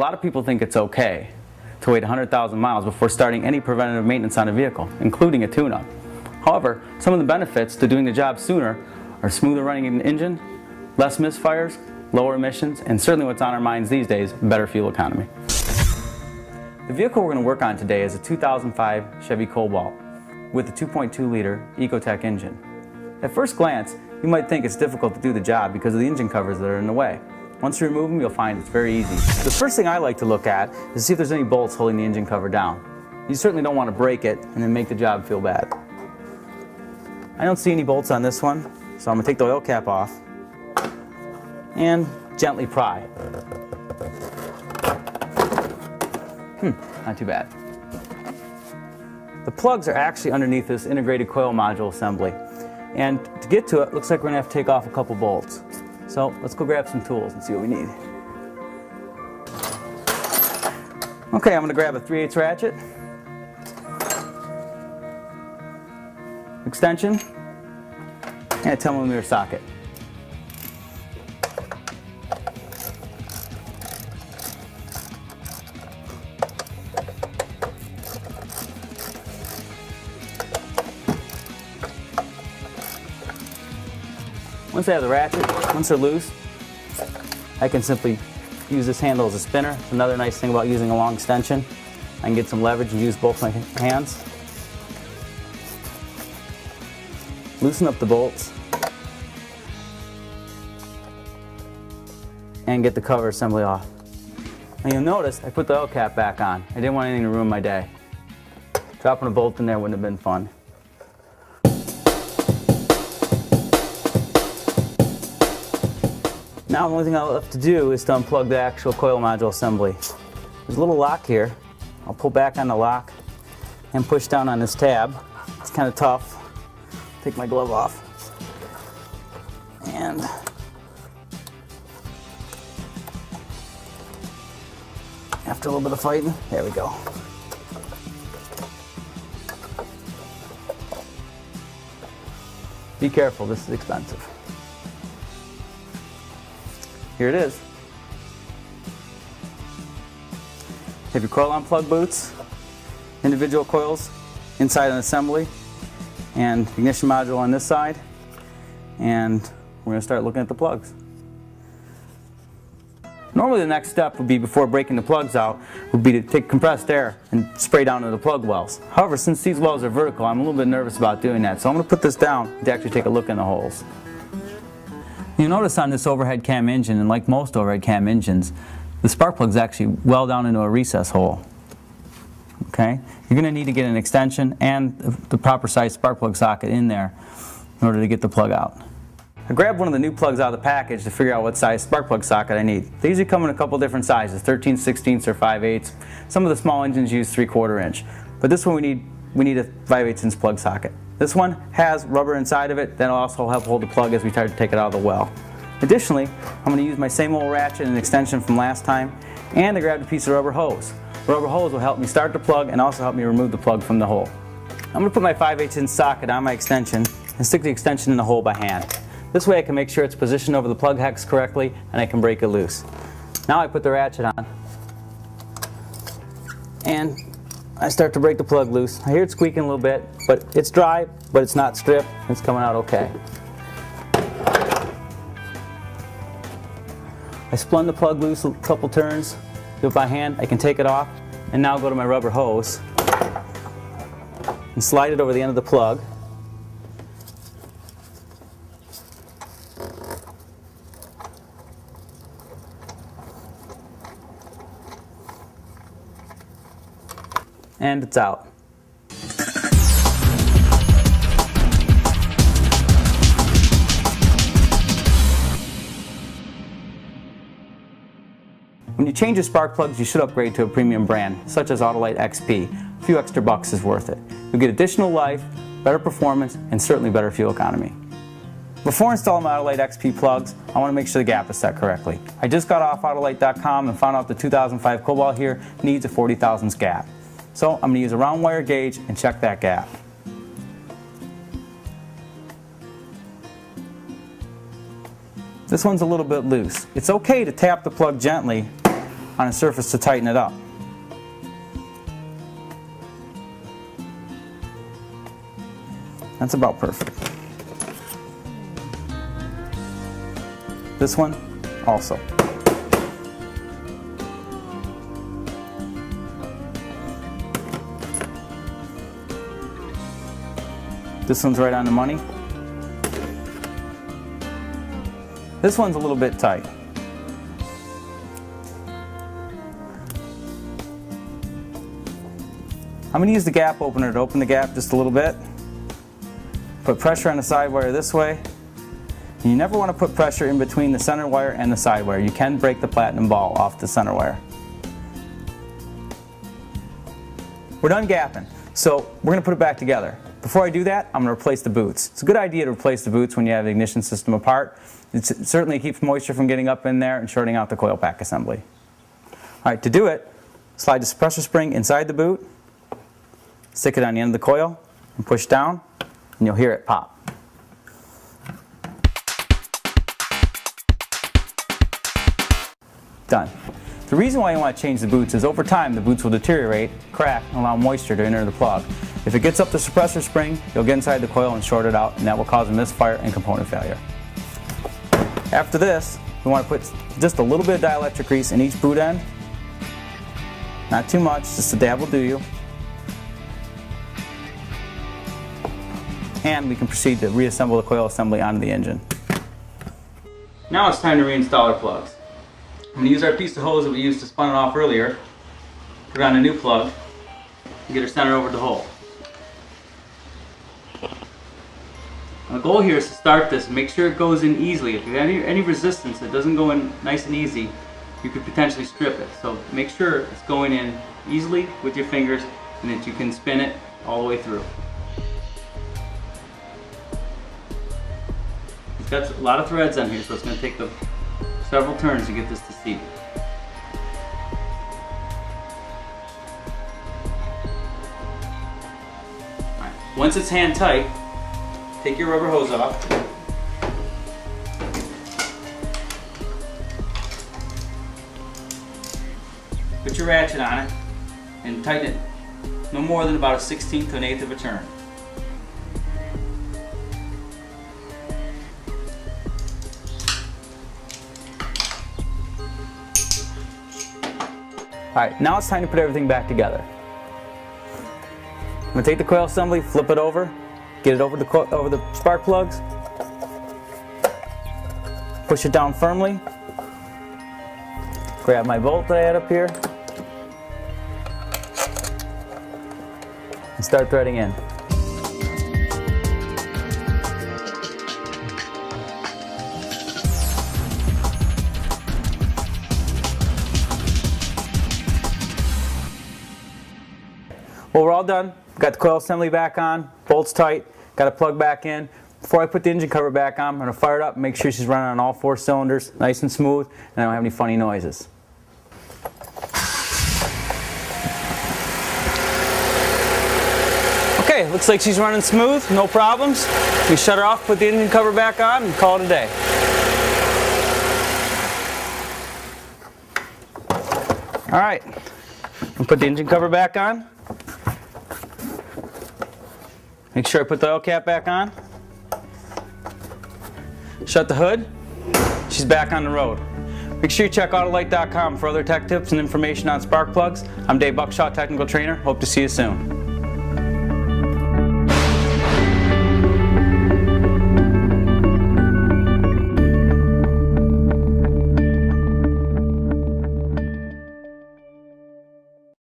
lot of people think it's okay to wait 100,000 miles before starting any preventative maintenance on a vehicle, including a tune-up. However, some of the benefits to doing the job sooner are smoother running engine, less misfires, lower emissions, and certainly what's on our minds these days, better fuel economy. The vehicle we're going to work on today is a 2005 Chevy Cobalt with a 2.2-liter Ecotec engine. At first glance, you might think it's difficult to do the job because of the engine covers that are in the way. Once you remove them, you'll find it's very easy. The first thing I like to look at is to see if there's any bolts holding the engine cover down. You certainly don't want to break it and then make the job feel bad. I don't see any bolts on this one, so I'm going to take the oil cap off and gently pry. Not too bad. The plugs are actually underneath this integrated coil module assembly. And to get to it, looks like we're going to have to take off a couple bolts. So let's go grab some tools and see what we need. Okay, I'm going to grab a 3/8 ratchet, extension, and a 10mm socket. Once I have the ratchet, once they're loose, I can simply use this handle as a spinner. Another nice thing about using a long extension, I can get some leverage and use both my hands. Loosen up the bolts and get the cover assembly off. Now you'll notice I put the oil cap back on. I didn't want anything to ruin my day. Dropping a bolt in there wouldn't have been fun. Now the only thing I'll have to do is to unplug the actual coil module assembly. There's a little lock here. I'll pull back on the lock and push down on this tab. It's kind of tough. Take my glove off. And after a little bit of fighting, there we go. Be careful, this is expensive. Here it is. Have your coil on plug boots, individual coils inside an assembly, and ignition module on this side, and we're going to start looking at the plugs. Normally the next step would be, before breaking the plugs out, would be to take compressed air and spray down into the plug wells. However, since these wells are vertical, I'm a little bit nervous about doing that, so I'm going to put this down to actually take a look in the holes. You notice on this overhead cam engine, and like most overhead cam engines, the spark plug is actually well down into a recess hole. Okay? You're going to need to get an extension and the proper size spark plug socket in there in order to get the plug out. I grabbed one of the new plugs out of the package to figure out what size spark plug socket I need. They usually come in a couple different sizes, 13/16 or 5/8. Some of the small engines use 3/4 inch. But this one we need a 5/8 inch plug socket. This one has rubber inside of it that will also help hold the plug as we try to take it out of the well. Additionally, I'm going to use my same old ratchet and extension from last time, and I grabbed a piece of rubber hose. The rubber hose will help me start the plug and also help me remove the plug from the hole. I'm going to put my 5/8 inch socket on my extension and stick the extension in the hole by hand. This way I can make sure it's positioned over the plug hex correctly and I can break it loose. Now I put the ratchet on and I start to break the plug loose. I hear it squeaking a little bit, but it's dry, but it's not stripped. It's coming out okay. I spun the plug loose a couple turns, do it by hand. I can take it off and now go to my rubber hose and slide it over the end of the plug. And it's out. When you change your spark plugs, you should upgrade to a premium brand, such as Autolite XP. A few extra bucks is worth it. You'll get additional life, better performance, and certainly better fuel economy. Before installing my Autolite XP plugs, I want to make sure the gap is set correctly. I just got off Autolite.com and found out the 2005 Cobalt here needs a 40 thousandths gap. So I'm going to use a round wire gauge and check that gap. This one's a little bit loose. It's okay to tap the plug gently on a surface to tighten it up. That's about perfect. This one also. This one's right on the money. This one's a little bit tight. I'm going to use the gap opener to open the gap just a little bit. Put pressure on the side wire this way. And you never want to put pressure in between the center wire and the side wire. You can break the platinum ball off the center wire. We're done gapping, so we're going to put it back together. Before I do that, I'm going to replace the boots. It's a good idea to replace the boots when you have the ignition system apart. It certainly keeps moisture from getting up in there and shorting out the coil pack assembly. Alright, to do it, slide the suppressor spring inside the boot, stick it on the end of the coil, and push down, and you'll hear it pop. Done. The reason why you want to change the boots is over time the boots will deteriorate, crack, and allow moisture to enter the plug. If it gets up the suppressor spring, you'll get inside the coil and short it out, and that will cause a misfire and component failure. After this, we want to put just a little bit of dielectric grease in each boot end. Not too much, just a dab will do you. And we can proceed to reassemble the coil assembly onto the engine. Now it's time to reinstall our plugs. I'm going to use our piece of hose that we used to spun it off earlier, put on a new plug, and get her centered over the hole. The goal here is to start this and make sure it goes in easily. If you have any resistance, it doesn't go in nice and easy, you could potentially strip it. So make sure it's going in easily with your fingers and that you can spin it all the way through. It's got a lot of threads on here, so it's going to take several turns to get this to seat. Alright, once it's hand tight, take your rubber hose off. Put your ratchet on it and tighten it no more than about a 1/16 to an 1/8 of a turn. Alright, now it's time to put everything back together. I'm going to take the coil assembly, flip it over, get it over the spark plugs, push it down firmly, grab my bolt that I had up here, and start threading in. Well, we're all done. Got the coil assembly back on, bolts tight, got a plug back in. Before I put the engine cover back on, I'm going to fire it up and make sure she's running on all 4 cylinders, nice and smooth, and I don't have any funny noises. Okay, looks like she's running smooth, no problems. We shut her off, put the engine cover back on, and call it a day. Alright, I'll put the engine cover back on. Make sure I put the oil cap back on. Shut the hood. She's back on the road. Make sure you check Autolite.com for other tech tips and information on spark plugs. I'm Dave Buckshaw, Technical Trainer. Hope to see you soon.